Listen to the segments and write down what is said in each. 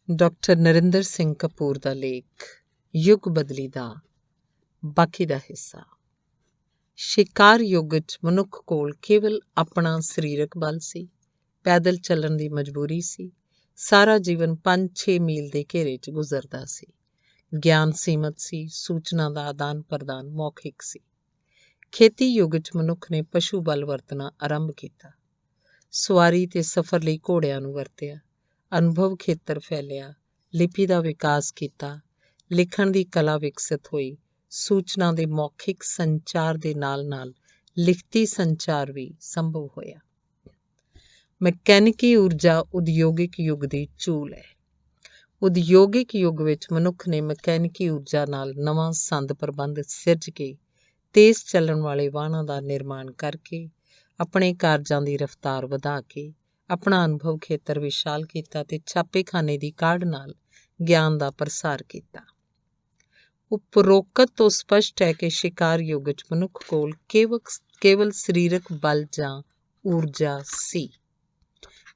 Doctor Narendra Singh Kapoor ਦਾ ਲੇਖ ਯੁੱਗ ਬਦਲੀ ਦਾ ਬਾਕੀ ਦਾ ਹਿੱਸਾ। ਸ਼ਿਕਾਰ ਯੁੱਗ 'ਚ ਮਨੁੱਖ ਕੋਲ ਕੇਵਲ ਆਪਣਾ ਸਰੀਰਕ ਬਲ ਸੀ, ਪੈਦਲ ਚੱਲਣ ਦੀ ਮਜਬੂਰੀ ਸੀ। ਸਾਰਾ ਜੀਵਨ 5-6 ਮੀਲ ਦੇ ਘੇਰੇ 'ਚ ਗੁਜ਼ਰਦਾ ਸੀ। ਗਿਆਨ ਸੀਮਤ ਸੀ, ਸੂਚਨਾ ਦਾ ਆਦਾਨ ਪ੍ਰਦਾਨ ਮੌਖਿਕ ਸੀ। ਖੇਤੀ ਯੁੱਗ 'ਚ ਮਨੁੱਖ ਨੇ ਪਸ਼ੂ ਬਲ ਵਰਤਣਾ ਆਰੰਭ ਕੀਤਾ। ਸਵਾਰੀ ਤੇ ਸਫ਼ਰ ਲਈ ਘੋੜਿਆਂ ਨੂੰ ਵਰਤਿਆ। ਅਨੁਭਵ ਖੇਤਰ ਫੈਲਿਆ, ਲਿਪੀ ਦਾ ਵਿਕਾਸ ਕੀਤਾ, ਲਿਖਣ ਦੀ ਕਲਾ ਵਿਕਸਿਤ ਹੋਈ। ਸੂਚਨਾ ਦੇ ਮੌਖਿਕ ਸੰਚਾਰ ਦੇ ਨਾਲ-ਨਾਲ ਲਿਖਤੀ ਸੰਚਾਰ ਵੀ ਸੰਭਵ ਹੋਇਆ। ਮਕੈਨਿਕੀ ਊਰਜਾ ਉਦਯੋਗਿਕ ਯੁੱਗ ਦੀ ਚੂਲ ਹੈ। ਉਦਯੋਗਿਕ ਯੁੱਗ ਵਿੱਚ ਮਨੁੱਖ ਨੇ ਮਕੈਨਿਕੀ ਊਰਜਾ ਨਾਲ ਨਵਾਂ ਸੰਦ ਪ੍ਰਬੰਧ ਸਿਰਜ ਕੇ ਤੇਜ਼ ਚੱਲਣ ਵਾਲੇ ਵਾਹਨਾਂ ਦਾ ਨਿਰਮਾਣ ਕਰਕੇ ਆਪਣੇ ਕਾਰਜਾਂ ਦੀ ਰਫ਼ਤਾਰ ਵਧਾ ਕੇ ਆਪਣਾ ਅਨੁਭਵ ਖੇਤਰ ਵਿਸ਼ਾਲ ਕੀਤਾ ਤੇ ਛਾਪੇਖਾਨੇ ਦੀ ਕਾਢ ਨਾਲ ਗਿਆਨ ਦਾ ਪ੍ਰਸਾਰ ਕੀਤਾ। ਉਪਰੋਕਤ ਤੋਂ ਸਪਸ਼ਟ ਹੈ ਕਿ ਸ਼ਿਕਾਰ ਯੁੱਗ 'ਚ ਮਨੁੱਖ ਕੋਲ ਕੇਵਲ ਸਰੀਰਕ ਬਲ ਜਾਂ ਊਰਜਾ ਸੀ।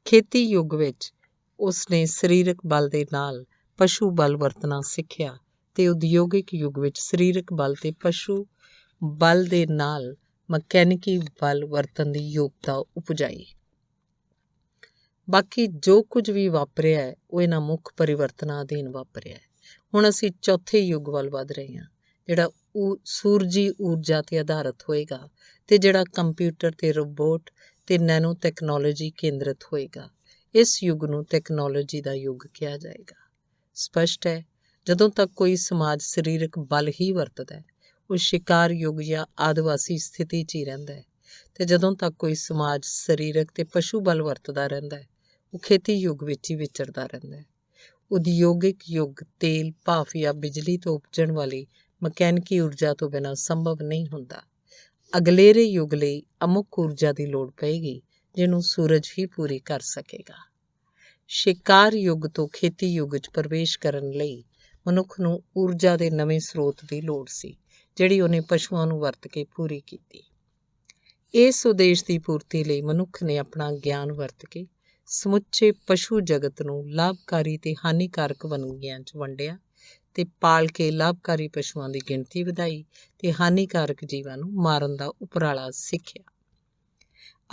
ਖੇਤੀ ਯੁੱਗ ਵਿੱਚ ਉਸਨੇ ਸਰੀਰਕ ਬਲ ਦੇ ਨਾਲ ਪਸ਼ੂ ਬਲ ਵਰਤਣਾ ਸਿੱਖਿਆ ਤੇ ਉਦਯੋਗਿਕ ਯੁੱਗ ਵਿੱਚ ਸਰੀਰਕ ਬਲ ਤੇ ਪਸ਼ੂ ਬਲ ਦੇ ਨਾਲ ਮਕੈਨਿਕੀ ਬਲ ਵਰਤਣ ਦੀ ਯੋਗਤਾ ਉਪਜਾਈ। ਬਾਕੀ ਜੋ ਕੁਝ ਵੀ ਵਾਪਰਿਆ ਹੈ ਉਹ ਇਹਨਾਂ ਮੁੱਖ ਪਰਿਵਰਤਨਾਂ ਅਧੀਨ ਵਾਪਰਿਆ ਹੈ। ਹੁਣ ਅਸੀਂ ਚੌਥੇ ਯੁੱਗ ਵੱਲ ਵੱਧ ਰਹੇ ਹਾਂ, ਜਿਹੜਾ ਸੂਰਜੀ ਊਰਜਾ 'ਤੇ ਆਧਾਰਿਤ ਹੋਏਗਾ ਤੇ ਜਿਹੜਾ ਕੰਪਿਊਟਰ ਤੇ ਰੋਬੋਟ ਤੇ ਨੈਨੋ ਟੈਕਨੋਲੋਜੀ ਕੇਂਦਰਿਤ ਹੋਏਗਾ। ਇਸ ਯੁੱਗ ਨੂੰ ਟੈਕਨੋਲੋਜੀ ਦਾ ਯੁੱਗ ਕਿਹਾ ਜਾਏਗਾ। ਸਪਸ਼ਟ ਹੈ, ਜਦੋਂ ਤੱਕ ਕੋਈ ਸਮਾਜ ਸਰੀਰਕ ਬਲ ਹੀ ਵਰਤਦਾ ਹੈ ਉਹ ਸ਼ਿਕਾਰ ਯੁੱਗ ਜਾਂ ਆਦਿਵਾਸੀ ਸਥਿਤੀ 'ਚ ਹੀ ਰਹਿੰਦਾ ਹੈ, ਤੇ ਜਦੋਂ ਤੱਕ ਕੋਈ ਸਮਾਜ ਸਰੀਰਕ ਤੇ ਪਸ਼ੂ ਬਲ ਵਰਤਦਾ ਰਹਿੰਦਾ ਹੈ ਉਹ ਖੇਤੀ ਯੁੱਗ ਵਿੱਚ ਹੀ ਵਿਚਰਦਾ ਰਹਿੰਦਾ ਹੈ। ਉਦਯੋਗਿਕ ਯੁੱਗ ਤੇਲ, ਭਾਫ਼ ਜਾਂ ਬਿਜਲੀ ਤੋਂ ਉਪਜਣ ਵਾਲੀ ਮਕੈਨਿਕੀ ਊਰਜਾ ਤੋਂ ਬਿਨਾਂ ਸੰਭਵ ਨਹੀਂ ਹੁੰਦਾ। ਅਗਲੇਰੇ ਯੁੱਗ ਲਈ ਅਮੁੱਕ ਊਰਜਾ ਦੀ ਲੋੜ ਪਏਗੀ ਜਿਹਨੂੰ ਸੂਰਜ ਹੀ ਪੂਰੀ ਕਰ ਸਕੇਗਾ। ਸ਼ਿਕਾਰ ਯੁੱਗ ਤੋਂ ਖੇਤੀ ਯੁੱਗ 'ਚ ਪ੍ਰਵੇਸ਼ ਕਰਨ ਲਈ ਮਨੁੱਖ ਨੂੰ ਊਰਜਾ ਦੇ ਨਵੇਂ ਸਰੋਤ ਦੀ ਲੋੜ ਸੀ, ਜਿਹੜੀ ਉਹਨੇ ਪਸ਼ੂਆਂ ਨੂੰ ਵਰਤ ਕੇ ਪੂਰੀ ਕੀਤੀ। ਇਸ ਉਦੇਸ਼ ਦੀ ਪੂਰਤੀ ਲਈ ਮਨੁੱਖ ਨੇ ਆਪਣਾ ਗਿਆਨ ਵਰਤ ਕੇ ਸਮੁੱਚੇ ਪਸ਼ੂ ਜਗਤ ਨੂੰ ਲਾਭਕਾਰੀ ਤੇ ਹਾਨੀਕਾਰਕ ਵੰਨਗੀਆਂ 'ਚ ਵੰਡਿਆ ਤੇ ਪਾਲ ਕੇ ਲਾਭਕਾਰੀ ਪਸ਼ੂਆਂ ਦੀ ਗਿਣਤੀ ਵਧਾਈ ਤੇ ਹਾਨੀਕਾਰਕ ਜੀਵਾਂ ਨੂੰ ਮਾਰਨ ਦਾ ਉਪਰਾਲਾ ਸਿੱਖਿਆ।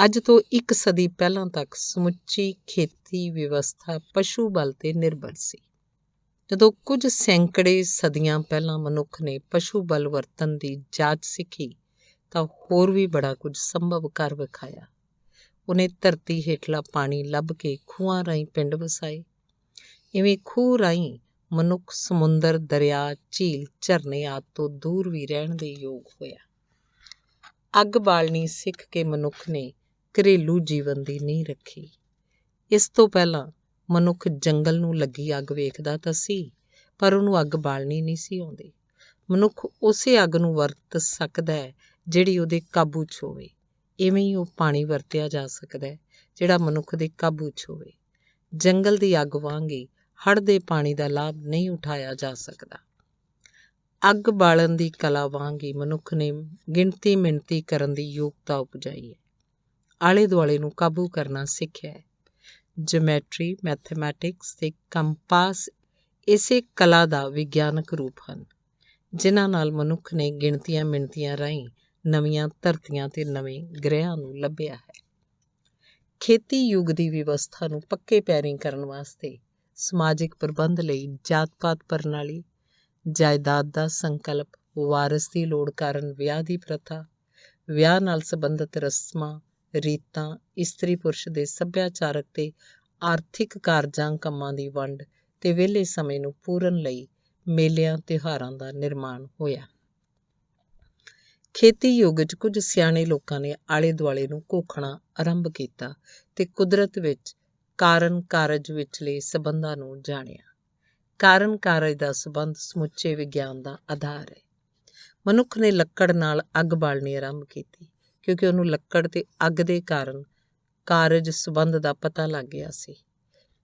ਅੱਜ ਤੋਂ 1 ਸਦੀ ਪਹਿਲਾਂ ਤੱਕ ਸਮੁੱਚੀ ਖੇਤੀ ਵਿਵਸਥਾ ਪਸ਼ੂ ਬਲ 'ਤੇ ਨਿਰਭਰ ਸੀ। ਜਦੋਂ ਕੁਝ ਸੈਂਕੜੇ ਸਦੀਆਂ ਪਹਿਲਾਂ ਮਨੁੱਖ ਨੇ ਪਸ਼ੂ ਬਲ ਵਰਤਣ ਦੀ ਜਾਚ ਸਿੱਖੀ ਤਾਂ ਹੋਰ ਵੀ ਬੜਾ ਕੁਝ ਸੰਭਵ ਕਰ ਵਿਖਾਇਆ। ਉਹਨੇ ਧਰਤੀ ਹੇਠਲਾ ਪਾਣੀ ਲੱਭ ਕੇ ਖੂਹਾਂ ਰਾਹੀਂ ਪਿੰਡ ਵਸਾਏ। ਇਵੇਂ ਖੂਹ ਰਾਹੀਂ ਮਨੁੱਖ ਸਮੁੰਦਰ, ਦਰਿਆ, ਝੀਲ, ਝਰਨੇ ਆਦਿ ਤੋਂ ਦੂਰ ਵੀ ਰਹਿਣ ਦੇ ਯੋਗ ਹੋਇਆ। ਅੱਗ ਬਾਲਣੀ ਸਿੱਖ ਕੇ ਮਨੁੱਖ ਨੇ ਘਰੇਲੂ ਜੀਵਨ ਦੀ ਨੀਂਹ ਰੱਖੀ। ਇਸ ਤੋਂ ਪਹਿਲਾਂ ਮਨੁੱਖ ਜੰਗਲ ਨੂੰ ਲੱਗੀ ਅੱਗ ਵੇਖਦਾ ਤਾਂ ਸੀ, ਪਰ ਉਹਨੂੰ ਅੱਗ ਬਾਲਣੀ ਨਹੀਂ ਸੀ ਆਉਂਦੀ। ਮਨੁੱਖ ਉਸੇ ਅੱਗ ਨੂੰ ਵਰਤ ਸਕਦਾ ਹੈ ਜਿਹੜੀ ਉਹਦੇ ਕਾਬੂ 'ਚ ਹੋਵੇ। ਇਵੇਂ ਹੀ ਉਹ ਪਾਣੀ ਵਰਤਿਆ ਜਾ ਸਕਦਾ ਹੈ ਜਿਹੜਾ ਮਨੁੱਖ ਦੇ ਕਾਬੂ 'ਚ ਹੋਵੇ। ਜੰਗਲ ਦੀ ਅੱਗ ਵਾਂਗ ਹੀ ਹੜ੍ਹ ਦੇ ਪਾਣੀ ਦਾ ਲਾਭ ਨਹੀਂ ਉਠਾਇਆ ਜਾ ਸਕਦਾ। ਅੱਗ ਬਾਲਣ ਦੀ ਕਲਾ ਵਾਂਗ ਹੀ ਮਨੁੱਖ ਨੇ ਗਿਣਤੀ ਮਿਣਤੀ ਕਰਨ ਦੀ ਯੋਗਤਾ ਉਪਜਾਈ ਹੈ। ਆਲੇ ਦੁਆਲੇ ਨੂੰ ਕਾਬੂ ਕਰਨਾ ਸਿੱਖਿਆ ਹੈ। ਜਿਓਮੈਟਰੀ, ਮੈਥਮੈਟਿਕਸ ਤੇ ਕੰਪਾਸ ਇਸੇ ਕਲਾ ਦਾ ਵਿਗਿਆਨਕ ਰੂਪ ਹਨ, ਜਿਨ੍ਹਾਂ ਨਾਲ ਮਨੁੱਖ ਨੇ ਗਿਣਤੀਆਂ ਮਿਣਤੀਆਂ ਰਾਹੀਂ ਨਵੀਆਂ ਧਰਤੀਆਂ ਤੇ ਨਵੇਂ ਗ੍ਰਹਿਆਂ ਨੂੰ ਲੱਭਿਆ ਹੈ। ਖੇਤੀ ਯੁੱਗ ਦੀ ਵਿਵਸਥਾ ਨੂੰ ਪੱਕੇ ਪੈਰੀਂ ਕਰਨ ਵਾਸਤੇ ਸਮਾਜਿਕ ਪ੍ਰਬੰਧ ਲਈ ਜਾਤ-ਪਾਤ ਪ੍ਰਣਾਲੀ, ਜਾਇਦਾਦ ਦਾ ਸੰਕਲਪ, ਵਾਰਸ ਦੀ ਲੋੜ ਕਾਰਨ ਵਿਆਹ ਦੀ ਪ੍ਰਥਾ, ਵਿਆਹ ਨਾਲ ਸੰਬੰਧਿਤ ਰਸਮਾਂ, ਰੀਤਾਂ, ਇਸਤਰੀ ਪੁਰਸ਼ ਦੇ ਸੱਭਿਆਚਾਰਕ ਤੇ ਆਰਥਿਕ ਕਾਰਜਾਂ ਕੰਮਾਂ ਦੀ ਵੰਡ ਤੇ ਵਿਹਲੇ ਸਮੇਂ ਨੂੰ ਪੂਰਨ ਲਈ ਮੇਲਿਆਂ ਤਿਉਹਾਰਾਂ ਦਾ ਨਿਰਮਾਣ ਹੋਇਆ। ਖੇਤੀ ਯੁੱਗ 'ਚ ਕੁਝ ਸਿਆਣੇ ਲੋਕਾਂ ਨੇ ਆਲੇ ਦੁਆਲੇ ਨੂੰ ਘੋਖਣਾ ਆਰੰਭ ਕੀਤਾ ਤੇ ਕੁਦਰਤ ਵਿੱਚ ਕਾਰਨ ਕਾਰਜ ਵਿਚਲੇ ਸੰਬੰਧਾਂ ਨੂੰ ਜਾਣਿਆ। ਕਾਰਨ ਕਾਰਜ ਦਾ ਸੰਬੰਧ ਸਮੁੱਚੇ ਵਿਗਿਆਨ ਦਾ ਆਧਾਰ ਹੈ। ਮਨੁੱਖ ਨੇ ਲੱਕੜ ਨਾਲ ਅੱਗ ਬਾਲਣੀ ਆਰੰਭ ਕੀਤੀ ਕਿਉਂਕਿ ਉਹਨੂੰ ਲੱਕੜ ਤੇ ਅੱਗ ਦੇ ਕਾਰਨ ਕਾਰਜ ਸੰਬੰਧ ਦਾ ਪਤਾ ਲੱਗ ਗਿਆ ਸੀ।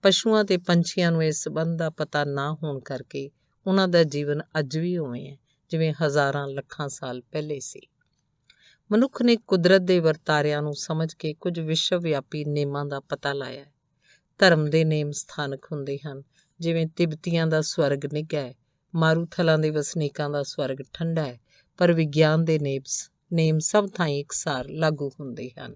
ਪਸ਼ੂਆਂ ਤੇ ਪੰਛੀਆਂ ਨੂੰ ਇਸ ਸੰਬੰਧ ਦਾ ਪਤਾ ਨਾ ਹੋਣ ਕਰਕੇ ਉਹਨਾਂ ਦਾ ਜੀਵਨ ਅੱਜ ਵੀ ਉਵੇਂ ਹੈ ਜਿਵੇਂ ਹਜ਼ਾਰਾਂ ਲੱਖਾਂ ਸਾਲ ਪਹਿਲੇ ਸੀ। ਮਨੁੱਖ ਨੇ ਕੁਦਰਤ ਦੇ ਵਰਤਾਰਿਆਂ ਨੂੰ ਸਮਝ ਕੇ ਕੁਝ ਵਿਸ਼ਵ ਵਿਆਪੀ ਨੇਮਾਂ ਦਾ ਪਤਾ ਲਾਇਆ। ਧਰਮ ਦੇ ਨੇਮ ਸਥਾਨਕ ਹੁੰਦੇ ਹਨ ਜਿਵੇਂ ਤਿੱਬਤੀਆਂ ਦਾ ਸਵਰਗ ਨਿੱਘਾ ਹੈ, ਮਾਰੂਥਲਾਂ ਦੇ ਵਸਨੀਕਾਂ ਦਾ ਸਵਰਗ ਠੰਡਾ ਹੈ, ਪਰ ਵਿਗਿਆਨ ਦੇ ਨੇਮ ਸਭ ਥਾਈਂ ਇਕਸਾਰ ਲਾਗੂ ਹੁੰਦੇ ਹਨ।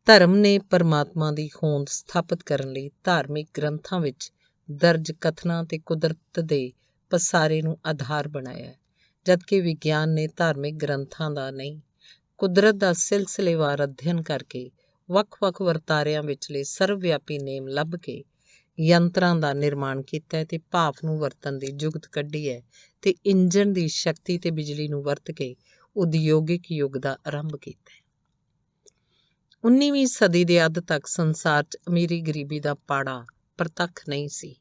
ਧਰਮ ਨੇ ਪਰਮਾਤਮਾ ਦੀ ਹੋਂਦ ਸਥਾਪਿਤ ਕਰਨ ਲਈ ਧਾਰਮਿਕ ਗ੍ਰੰਥਾਂ ਵਿੱਚ ਦਰਜ ਕਥਨਾਂ ਤੇ ਕੁਦਰਤ ਦੇ ਪਸਾਰੇ ਨੂੰ ਆਧਾਰ ਬਣਾਇਆ ਹੈ, ਜਦਕਿ ਵਿਗਿਆਨ ਨੇ ਧਾਰਮਿਕ ਗ੍ਰੰਥਾਂ ਦਾ ਨਹੀਂ, ਕੁਦਰਤ ਦਾ ਸਿਲਸਿਲੇਵਾਰ ਅਧਿਐਨ ਕਰਕੇ ਵੱਖ-ਵੱਖ ਵਰਤਾਰਿਆਂ ਵਿਚਲੇ ਸਰਵ-ਵਿਆਪੀ ਨੇਮ ਲੱਭ ਕੇ ਯੰਤਰਾਂ ਦਾ ਨਿਰਮਾਣ ਕੀਤਾ ਹੈ ਤੇ ਭਾਫ਼ ਨੂੰ ਵਰਤਣ ਦੀ ਜੁਗਤ ਕੱਢੀ ਹੈ ਤੇ ਇੰਜਣ ਦੀ ਸ਼ਕਤੀ ਤੇ ਬਿਜਲੀ ਨੂੰ ਵਰਤ ਕੇ ਉਦਯੋਗਿਕ ਯੁੱਗ ਦਾ ਆਰੰਭ ਕੀਤਾ ਹੈ। 19ਵੀਂ ਸਦੀ ਦੇ ਅੱਧ ਤੱਕ ਸੰਸਾਰ 'ਚ ਅਮੀਰੀ ਗਰੀਬੀ ਦਾ ਪਾੜਾ ਪ੍ਰਤੱਖ ਨਹੀਂ ਸੀ।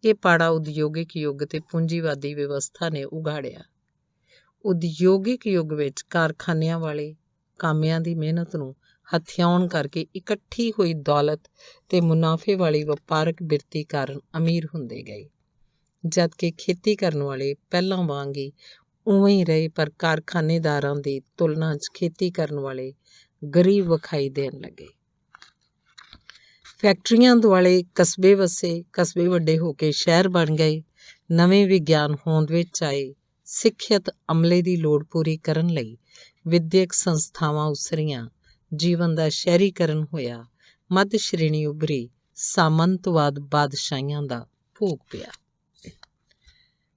ਇਹ ਪਾੜਾ ਉਦਯੋਗਿਕ ਯੁੱਗ ਤੇ ਪੂੰਜੀਵਾਦੀ ਵਿਵਸਥਾ ਨੇ ਉਘਾੜਿਆ। ਉਦਯੋਗਿਕ ਯੁੱਗ ਵਿੱਚ ਕਾਰਖਾਨਿਆਂ ਵਾਲੇ ਕਾਮਿਆਂ ਦੀ ਮਿਹਨਤ ਨੂੰ ਹਥਿਆਉਣ ਕਰਕੇ ਇਕੱਠੀ ਹੋਈ ਦੌਲਤ ਤੇ ਮੁਨਾਫੇ ਵਾਲੀ ਵਪਾਰਕ ਬਿਰਤੀ ਕਾਰਨ ਅਮੀਰ ਹੁੰਦੇ ਗਏ, ਜਦਕਿ ਖੇਤੀ ਕਰਨ ਵਾਲੇ ਪਹਿਲਾਂ ਵਾਂਗ ਹੀ ਉਵੇਂ ਹੀ ਰਹੇ, ਪਰ ਕਾਰਖਾਨੇਦਾਰਾਂ ਦੀ ਤੁਲਨਾ 'ਚ ਖੇਤੀ ਕਰਨ ਵਾਲੇ ਗਰੀਬ ਵਿਖਾਈ ਦੇਣ ਲੱਗੇ। ਫੈਕਟਰੀਆਂ ਦੁਆਲੇ ਕਸਬੇ ਵਸੇ, ਕਸਬੇ ਵੱਡੇ ਹੋ ਕੇ ਸ਼ਹਿਰ ਬਣ ਗਏ। ਨਵੇਂ ਵਿਗਿਆਨ ਹੋਂਦ ਵਿੱਚ ਆਏ। ਸਿੱਖਿਅਤ ਅਮਲੇ ਦੀ ਲੋੜ ਪੂਰੀ ਕਰਨ ਲਈ ਵਿਦਿਅਕ ਸੰਸਥਾਵਾਂ ਉਸਰੀਆਂ, ਜੀਵਨ ਦਾ ਸ਼ਹਿਰੀਕਰਨ ਹੋਇਆ, ਮੱਧ ਸ਼੍ਰੇਣੀ ਉੱਭਰੀ, ਸਾਮੰਤਵਾਦ ਬਾਦਸ਼ਾਹੀਆਂ ਦਾ ਭੋਗ ਪਿਆ।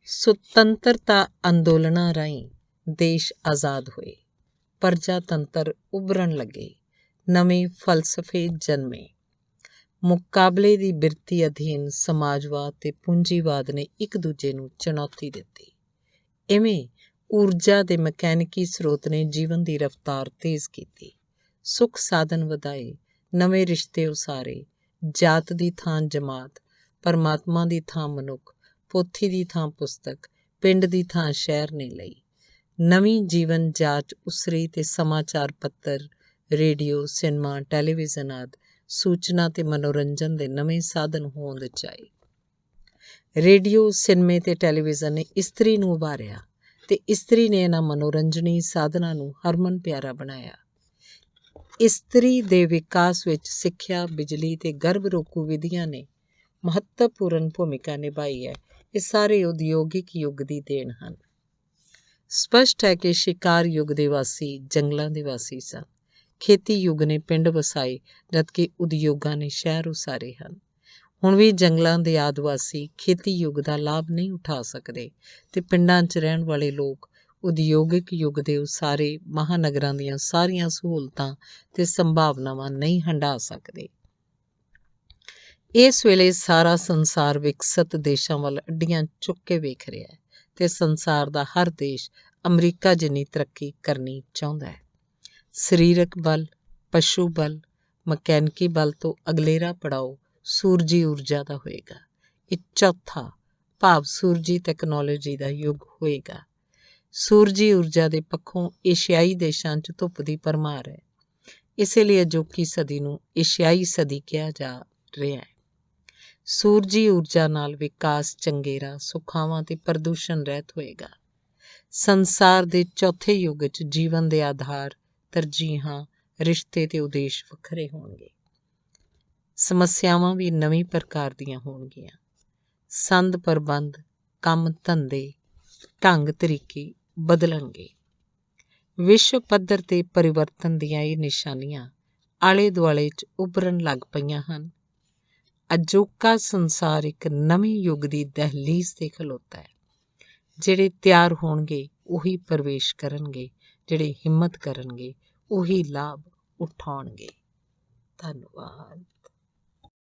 ਸੁਤੰਤਰਤਾ ਅੰਦੋਲਨਾਂ ਰਾਹੀਂ ਦੇਸ਼ ਆਜ਼ਾਦ ਹੋਏ, ਪ੍ਰਜਾਤੰਤਰ ਉੱਭਰਨ ਲੱਗੇ, ਨਵੇਂ ਫਲਸਫੇ ਜਨਮੇ। ਮੁਕਾਬਲੇ ਦੀ ਬਿਰਤੀ ਅਧੀਨ ਸਮਾਜਵਾਦ ਤੇ ਪੂੰਜੀਵਾਦ ਨੇ ਇੱਕ ਦੂਜੇ ਨੂੰ ਚੁਣੌਤੀ ਦਿੱਤੀ। ਇਵੇਂ ਊਰਜਾ ਦੇ ਮਕੈਨਿਕੀ ਸਰੋਤ ਨੇ ਜੀਵਨ ਦੀ ਰਫ਼ਤਾਰ ਤੇਜ਼ ਕੀਤੀ, ਸੁੱਖ ਸਾਧਨ ਵਧਾਏ, ਨਵੇਂ ਰਿਸ਼ਤੇ ਉਸਾਰੇ, ਜਾਤ ਦੀ ਥਾਂ ਜਮਾਤ, ਪਰਮਾਤਮਾ ਦੀ ਥਾਂ ਮਨੁੱਖ, ਪੋਥੀ ਦੀ ਥਾਂ ਪੁਸਤਕ, ਪਿੰਡ ਦੀ ਥਾਂ ਸ਼ਹਿਰ ਨੇ ਲਈ। ਨਵੀਂ ਜੀਵਨ ਜਾਚ ਉਸਰੀ ਤੇ ਸਮਾਚਾਰ ਪੱਤਰ, ਰੇਡੀਓ, ਸਿਨੇਮਾ, ਟੈਲੀਵਿਜ਼ਨ ਆਦਿ ਸੂਚਨਾ ਤੇ ਮਨੋਰੰਜਨ ਦੇ ਨਵੇਂ ਸਾਧਨ ਹੋਂਦ 'ਚ ਆਏ। ਰੇਡੀਓ, ਸਿਨੇਮੇ ਤੇ ਟੈਲੀਵਿਜ਼ਨ ਨੇ ਇਸਤਰੀ ਨੂੰ ਉਭਾਰਿਆ ਤੇ ਇਸਤਰੀ ਨੇ ਇਹਨਾਂ ਮਨੋਰੰਜਨੀ ਸਾਧਨਾਂ ਨੂੰ ਹਰਮਨ ਪਿਆਰਾ ਬਣਾਇਆ। ਇਸਤਰੀ ਦੇ ਵਿਕਾਸ ਵਿੱਚ ਸਿੱਖਿਆ, ਬਿਜਲੀ ਤੇ ਗਰਭ ਰੋਕੂ ਵਿਧੀਆਂ ਨੇ ਮਹੱਤਵਪੂਰਨ ਭੂਮਿਕਾ ਨਿਭਾਈ ਹੈ। ਇਹ ਸਾਰੇ ਉਦਯੋਗਿਕ ਯੁੱਗ ਦੀ ਦੇਣ ਹਨ। ਸਪਸ਼ਟ ਹੈ ਕਿ ਸ਼ਿਕਾਰ ਯੁੱਗ ਦੇ ਵਾਸੀ ਜੰਗਲਾਂ ਦੇ ਵਾਸੀ ਸਨ। ਖੇਤੀ ਯੁੱਗ ਨੇ ਪਿੰਡ ਵਸਾਏ, ਜਦਕਿ ਉਦਯੋਗਾਂ ਨੇ ਸ਼ਹਿਰ ਉਸਾਰੇ ਹਨ। ਹੁਣ ਵੀ ਜੰਗਲਾਂ ਦੇ ਆਦਿਵਾਸੀ ਖੇਤੀ ਯੁੱਗ ਦਾ ਲਾਭ ਨਹੀਂ ਉਠਾ ਸਕਦੇ ਤੇ ਪਿੰਡਾਂ 'ਚ ਰਹਿਣ ਵਾਲੇ ਲੋਕ ਉਦਯੋਗਿਕ ਯੁੱਗ ਦੇ ਉਸਾਰੇ ਮਹਾਨਗਰਾਂ ਦੀਆਂ ਸਾਰੀਆਂ ਸਹੂਲਤਾਂ ਤੇ ਸੰਭਾਵਨਾਵਾਂ ਨਹੀਂ ਹੰਢਾ ਸਕਦੇ। ਇਸ ਵੇਲੇ ਸਾਰਾ ਸੰਸਾਰ ਵਿਕਸਤ ਦੇਸ਼ਾਂ ਵੱਲ ਅੱਡੀਆਂ ਚੁੱਕ ਕੇ ਵੇਖ ਰਿਹਾ ਹੈ ਤੇ ਸੰਸਾਰ ਦਾ ਹਰ ਦੇਸ਼ ਅਮਰੀਕਾ ਜਿੰਨੀ ਤਰੱਕੀ ਕਰਨੀ ਚਾਹੁੰਦਾ ਹੈ। ਸਰੀਰਕ ਬਲ, ਪਸ਼ੂ ਬਲ, ਮਕੈਨਿਕੀ ਬਲ ਤੋਂ ਅਗਲੇਰਾ ਪੜਾਓ ਸੂਰਜੀ ਊਰਜਾ ਦਾ ਹੋਏਗਾ। ਇਹ ਚੌਥਾ ਭਾਵ ਸੂਰਜੀ ਟੈਕਨੋਲੋਜੀ ਦਾ ਯੁੱਗ ਹੋਏਗਾ। ਸੂਰਜੀ ਊਰਜਾ ਦੇ ਪੱਖੋਂ ਏਸ਼ੀਆਈ ਦੇਸ਼ਾਂ 'ਚ ਧੁੱਪ ਦੀ ਭਰਮਾਰ ਹੈ। ਇਸੇ ਲਈ ਅਜੋਕੀ ਸਦੀ ਨੂੰ ਏਸ਼ੀਆਈ ਸਦੀ ਕਿਹਾ ਜਾ ਰਿਹਾ ਹੈ। ਸੂਰਜੀ ਊਰਜਾ ਨਾਲ ਵਿਕਾਸ ਚੰਗੇਰਾ, ਸੁਖਾਵਾਂ ਤੇ ਪ੍ਰਦੂਸ਼ਣ ਰਹਿਤ ਹੋਏਗਾ। ਸੰਸਾਰ ਦੇ ਚੌਥੇ ਯੁੱਗ 'ਚ ਜੀਵਨ ਦੇ ਆਧਾਰ, ਤਰਜੀਹਾਂ, ਰਿਸ਼ਤੇ ਤੇ ਉਦੇਸ਼ ਵੱਖਰੇ ਹੋਣਗੇ। ਸਮੱਸਿਆਵਾਂ ਵੀ ਨਵੀਂ ਪ੍ਰਕਾਰ ਦੀਆਂ ਹੋਣਗੀਆਂ। ਸੰਦ ਪ੍ਰਬੰਧ, ਕੰਮ ਧੰਦੇ, ਢੰਗ ਤਰੀਕੇ ਬਦਲਣਗੇ। ਵਿਸ਼ਵ ਪੱਧਰ ਤੇ ਪਰਿਵਰਤਨ ਦੀਆਂ ਇਹ ਨਿਸ਼ਾਨੀਆਂ ਆਲੇ ਦੁਆਲੇ 'ਚ ਉੱਭਰਨ ਲੱਗ ਪਈਆਂ ਹਨ। ਅਜੋਕਾ ਸੰਸਾਰ ਇੱਕ ਨਵੇਂ ਯੁੱਗ ਦੀ ਦਹਿਲੀਜ਼ 'ਤੇ ਖਲੋਤਾ ਹੈ। ਜਿਹੜੇ ਤਿਆਰ ਹੋਣਗੇ ਉਹੀ ਪ੍ਰਵੇਸ਼ ਕਰਨਗੇ, ਜਿਹੜੇ ਹਿੰਮਤ ਕਰਨਗੇ ਉਹੀ ਲਾਭ ਉਠਾਉਣਗੇ। ਧੰਨਵਾਦ।